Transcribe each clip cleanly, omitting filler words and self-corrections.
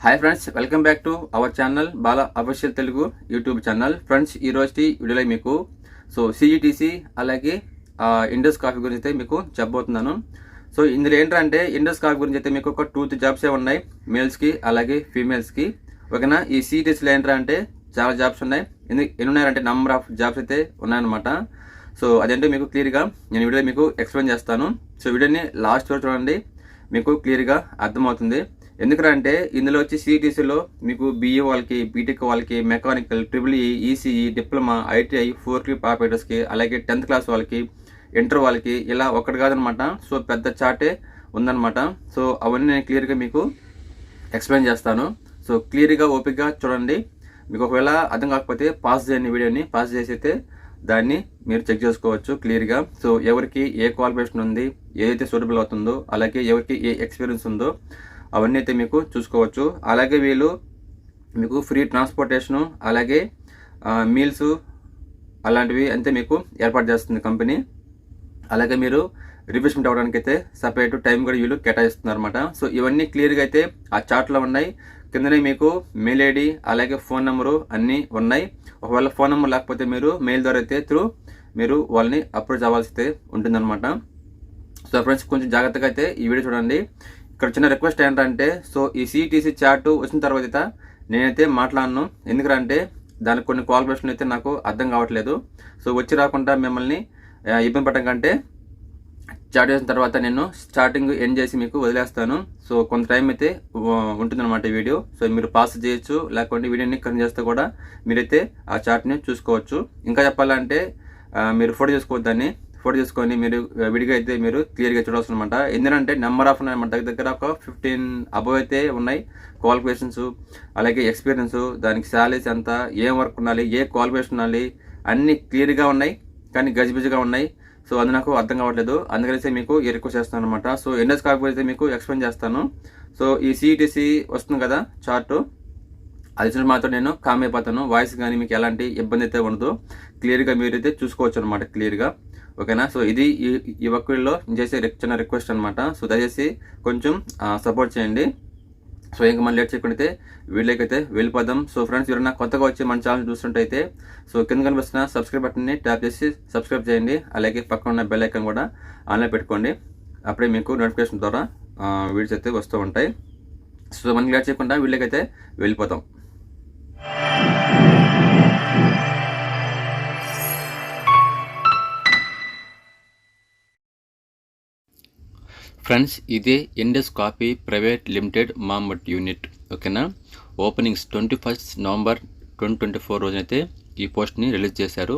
Hi friends, welcome back to our channel Bala official Telugu YouTube channel. Friends, ఈ రోజు వీడియోలో మీకు సిఈటీసీ అలాగే ఇండస్ కాఫీ గురించి అయితే మీకు చెప్పబోతున్నాను. సో ఇందులో ఏంటంటే ఇండస్ కాఫీ గురించి అయితే మీకు ఒక 2-3 జాబ్సే ఉన్నాయి, మేల్స్కి అలాగే ఫీమేల్స్కి. ఓకేనా, ఈ సిఈటీసీలో ఏంటంటే చాలా జాబ్స్ ఉన్నాయి. ఎన్ని ఉన్నాయంటే నెంబర్ ఆఫ్ జాబ్స్ అయితే ఉన్నాయన్నమాట. సో అదేంటో మీకు క్లియర్గా నేను వీడియోలో మీకు ఎక్స్ప్లెయిన్ చేస్తాను. సో వీడియోని లాస్ట్ వరకు చూడండి, మీకు క్లియర్గా అర్థమవుతుంది. ఎందుకంటే ఇందులో వచ్చి సిఈటీసీలో మీకు బీఏ వాళ్ళకి, బీటెక్ వాళ్ళకి, mechanical, triple E, ECE, diploma, ITI, 4 ఆపరేటర్స్కి, అలాగే 10th క్లాస్ వాళ్ళకి, ఇంటర్ వాళ్ళకి, ఇలా ఒకటి కాదనమాట. సో పెద్ద చార్టే ఉందన్నమాట. సో అవన్నీ నేను క్లియర్గా మీకు ఎక్స్ప్లెయిన్ చేస్తాను. సో క్లియర్గా ఓపికగా చూడండి. మీకు ఒకవేళ అర్థం కాకపోతే పాస్ చేయండి, వీడియోని పాస్ చేసి అయితే దాన్ని మీరు చెక్ చేసుకోవచ్చు క్లియర్గా. సో ఎవరికి ఏ క్వాలిఫికేషన్ ఉంది, ఏదైతే సూటబుల్ అవుతుందో, అలాగే ఎవరికి ఏ ఎక్స్పీరియన్స్ ఉందో అవన్నీ అయితే మీకు చూసుకోవచ్చు. అలాగే వీళ్ళు మీకు ఫ్రీ ట్రాన్స్పోర్టేషను, అలాగే మీల్స్ అలాంటివి అంతే మీకు ఏర్పాటు చేస్తుంది కంపెనీ. అలాగే మీరు రిఫ్రెష్మెంట్ అవ్వడానికి అయితే సపరేట్ టైం కూడా వీళ్ళు కేటాయిస్తున్నారు అనమాట. సో ఇవన్నీ క్లియర్గా అయితే ఆ చార్ట్లో ఉన్నాయి. కిందనే మీకు మెయిల్ ఐడి అలాగే ఫోన్ నెంబరు అన్నీ ఉన్నాయి. ఒకవేళ ఫోన్ నెంబర్ లేకపోతే మీరు మెయిల్ ద్వారా అయితే మీరు వాళ్ళని అప్రోచ్ అవ్వాల్సి అయితే ఉంటుందన్నమాట. సో ఫ్రెండ్స్, కొంచెం జాగ్రత్తగా అయితే ఈ వీడియో చూడండి. ఇక్కడ చిన్న రిక్వెస్ట్ ఏంటంటే, సో ఈ సిఈటీసీ చార్ట్ వచ్చిన తర్వాత నేనైతే మాట్లాడను. ఎందుకంటే దానికి కొన్ని క్వాలిఫికేషన్ అయితే నాకు అర్థం కావట్లేదు. సో వచ్చి రాకుండా మిమ్మల్ని ఇబ్బంది పడడం కంటే చార్ట్ చేసిన తర్వాత నేను స్టార్టింగ్ ఎండ్ చేసి మీకు వదిలేస్తాను. సో కొంత టైం అయితే ఉంటుందన్నమాట వీడియో. సో మీరు పాస్ చేయొచ్చు, లేకుంటే వీడియోని కన్ చేస్తే కూడా మీరైతే ఆ చార్ట్ని చూసుకోవచ్చు. ఇంకా చెప్పాలంటే మీరు ఫోటో చేసుకోవద్దని, ఫోటో చేసుకొని మీరు విడిగా అయితే మీరు క్లియర్గా చూడాల్సి అనమాట. ఎందుకంటే నెంబర్ ఆఫ్ ఉన్నాయన్నమాట, దగ్గర ఒక 15 అబవ్ అయితే ఉన్నాయి క్వాలిఫికేషన్స్, అలాగే ఎక్స్పీరియన్స్, దానికి శాలరీస్ ఎంత, ఏం వర్క్ ఉండాలి, ఏ క్వాలిఫికేషన్ ఉండాలి, అన్నీ క్లియర్గా ఉన్నాయి. కానీ గజిబిజిగా ఉన్నాయి. సో అది నాకు అర్థం కావట్లేదు. అందుకనేసి మీకు ఈ రిక్వెస్ట్ చేస్తాను అనమాట. సో ఇండస్ కాఫీ అయితే మీకు ఎక్స్ప్లెయిన్ చేస్తాను. సో ఈ సిఈటీసీ వస్తుంది కదా చార్టు, అది చూసి మాత్రం నేను కామ్ అయిపోతాను. వాయిస్ కానీ మీకు ఎలాంటి ఇబ్బంది అయితే ఉండదు, క్లియర్గా మీరైతే చూసుకోవచ్చు అనమాట క్లియర్గా. ఓకేనా. సో ఇది ఈ వర్క్లో నేను చేసే చిన్న రిక్వెస్ట్ అనమాట. సో దయచేసి కొంచెం సపోర్ట్ చేయండి. సో ఇంకా మనం లేట్ చేయకుండా వీడియోకి అయితే వెళ్ళిపోదాం. సో ఫ్రెండ్స్, ఎవరైనా కొత్తగా వచ్చి మన ఛానల్ చూస్తుంటే సో కింద కనిపిస్తున్న సబ్స్క్రైబ్ బటన్ని ట్యాప్ చేసి సబ్స్క్రైబ్ చేయండి. అలాగే పక్కన ఉన్న బెల్ ఐకాన్ కూడా ఆన్లో పెట్టుకోండి. అప్పుడే మీకు నోటిఫికేషన్ ద్వారా వీడియోస్ అయితే వస్తూ ఉంటాయి. సో మనం లేట్ చేయకుండా వీడియోకి అయితే వెళ్ళిపోతాం. ఫ్రెండ్స్, ఇదే Indus coffee private limited Mambattu unit. ఓకేనా. ఓపెనింగ్స్ 21 నవంబర్ 2024 రోజునైతే ఈ పోస్ట్ని రిలీజ్ చేశారు.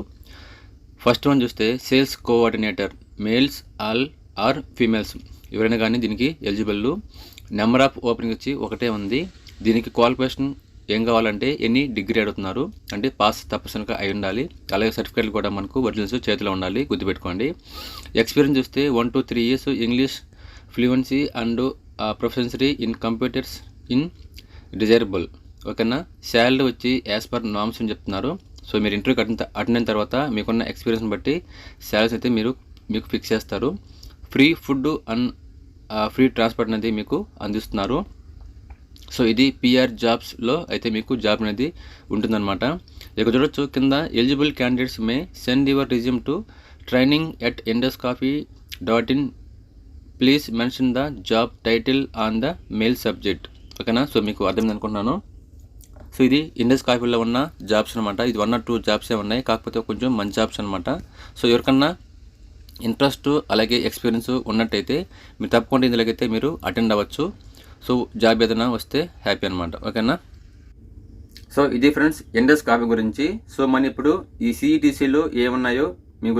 ఫస్ట్ వన్ చూస్తే sales coordinator, males all or females, ఎవరైనా కానీ దీనికి ఎలిజిబుల్. నెంబర్ ఆఫ్ ఓపెనింగ్ వచ్చి ఒకటే ఉంది. దీనికి క్వాలిఫికేషన్ ఏం కావాలంటే ఎనీ డిగ్రీ అడుగుతున్నారు, అంటే పాస్ తప్పనిసరిగా అయి ఉండాలి. అలాగే సర్టిఫికేట్లు కూడా మనకు ఒరిజినల్స్ చేతిలో ఉండాలి, గుర్తుపెట్టుకోండి. ఎక్స్పీరియన్స్ చూస్తే 1 to 3 years English fluency and ప్రొఫెషనరీ in computers in desirable. ఓకేనా. శాలరీ వచ్చి యాజ్ పర్ నామ్స్ అని చెప్తున్నారు. సో మీరు ఇంటర్వ్యూకి అటెండ్ అయిన తర్వాత మీకున్న ఎక్స్పీరియన్స్ బట్టి శాలరీస్ అయితే మీకు ఫిక్స్ చేస్తారు. Free food and free transport అనేది మీకు అందిస్తున్నారు. సో ఇది పిఆర్ జాబ్స్లో అయితే మీకు జాబ్ అనేది ఉంటుందన్నమాట. ఇక్కడ చూడొచ్చు కింద, eligible candidates may send your resume to training@induscoffee.in. Please mention the job title on the mail subject. ఓకేనా. సో మీకు అర్థమైంది అనుకుంటున్నాను. సో ఇది ఇండస్ కాఫీలో ఉన్న జాబ్స్ అనమాట. ఇది 1 or 2 జాబ్సే ఉన్నాయి, కాకపోతే కొంచెం మంచి జాబ్స్ అనమాట. సో ఎవరికన్నా ఇంట్రెస్ట్ అలాగే ఎక్స్పీరియన్స్ ఉన్నట్టయితే మీరు తప్పకుండా ఇందులోకైతే మీరు అటెండ్ అవ్వచ్చు. సో జాబ్ ఏదైనా వస్తే హ్యాపీ అనమాట. ఓకేనా. సో ఇది ఫ్రెండ్స్ ఇండస్ కాఫీ గురించి. సో మనం ఇప్పుడు ఈ సిఈటీసీలో ఏమున్నాయో దీని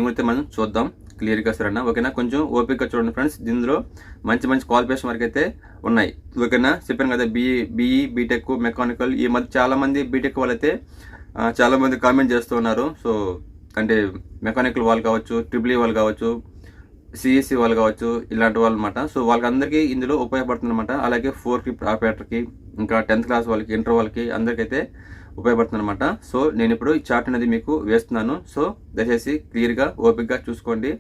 గురించి మనం చూద్దాం క్లియర్గా, సరేనా. ఓకేనా. కొంచెం ఓపికగా చూడండి ఫ్రెండ్స్. దీనిలో మంచి క్వాలిఫికేషన్ వరకు అయితే ఉన్నాయి. ఓకేనా. చెప్పాను కదా, బీఈ, బీటెక్, మెకానికల్. ఈ మధ్య చాలామంది బీటెక్ వాళ్ళైతే చాలామంది కామెంట్ చేస్తూ ఉన్నారు. సో అంటే మెకానికల్ వాళ్ళు కావచ్చు, ట్రిపుల్ఈ వాళ్ళు కావచ్చు, సిఎస్సి వాళ్ళు కావచ్చు, ఇలాంటి వాళ్ళు అనమాట. సో వాళ్ళకందరికీ ఇందులో ఉపయోగపడుతుంది అనమాట. అలాగే 4 ఆపరేటర్కి, ఇంకా 10th క్లాస్ వాళ్ళకి, ఇంటర్ వాళ్ళకి అందరికైతే ఉపయోగపడుతుంది అనమాట. సో నేను ఇప్పుడు ఈ చార్ట్ అనేది మీకు వేస్తున్నాను. సో దయచేసి క్లియర్గా ఓపికగా చూసుకోండి,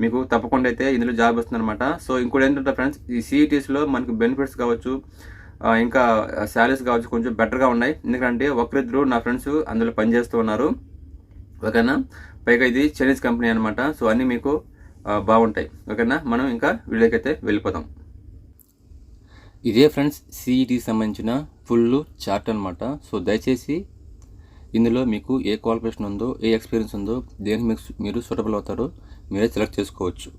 మీకు తప్పకుండా అయితే ఇందులో జాబ్ వస్తుంది అనమాట. సో ఇంకోటి ఏంటంటే ఫ్రెండ్స్, ఈ సిఈటీస్లో మనకు బెనిఫిట్స్ కావచ్చు, ఇంకా శాలరీస్ కావచ్చు కొంచెం బెటర్గా ఉన్నాయి. ఎందుకంటే ఒకరిద్దరు నా ఫ్రెండ్స్ అందులో పనిచేస్తూ ఉన్నారు. ఓకేనా, పైగా ఇది చైనీస్ కంపెనీ అనమాట. సో అన్నీ మీకు బాగుంటాయి. ఓకేనా, మనం ఇంకా వీడియోకి అయితే వెళ్ళిపోదాం. ఇదే ఫ్రెండ్స్ సిఈటికి సంబంధించిన ఫుల్ చార్ట్ అనమాట. సో దయచేసి ఇందులో మీకు ఏ క్వాలిఫికేషన్ ఉందో, ఏ ఎక్స్పీరియన్స్ ఉందో, దేనికి మీరు సూటబుల్ అవుతారో మీరే సెలెక్ట్ చేసుకోవచ్చు.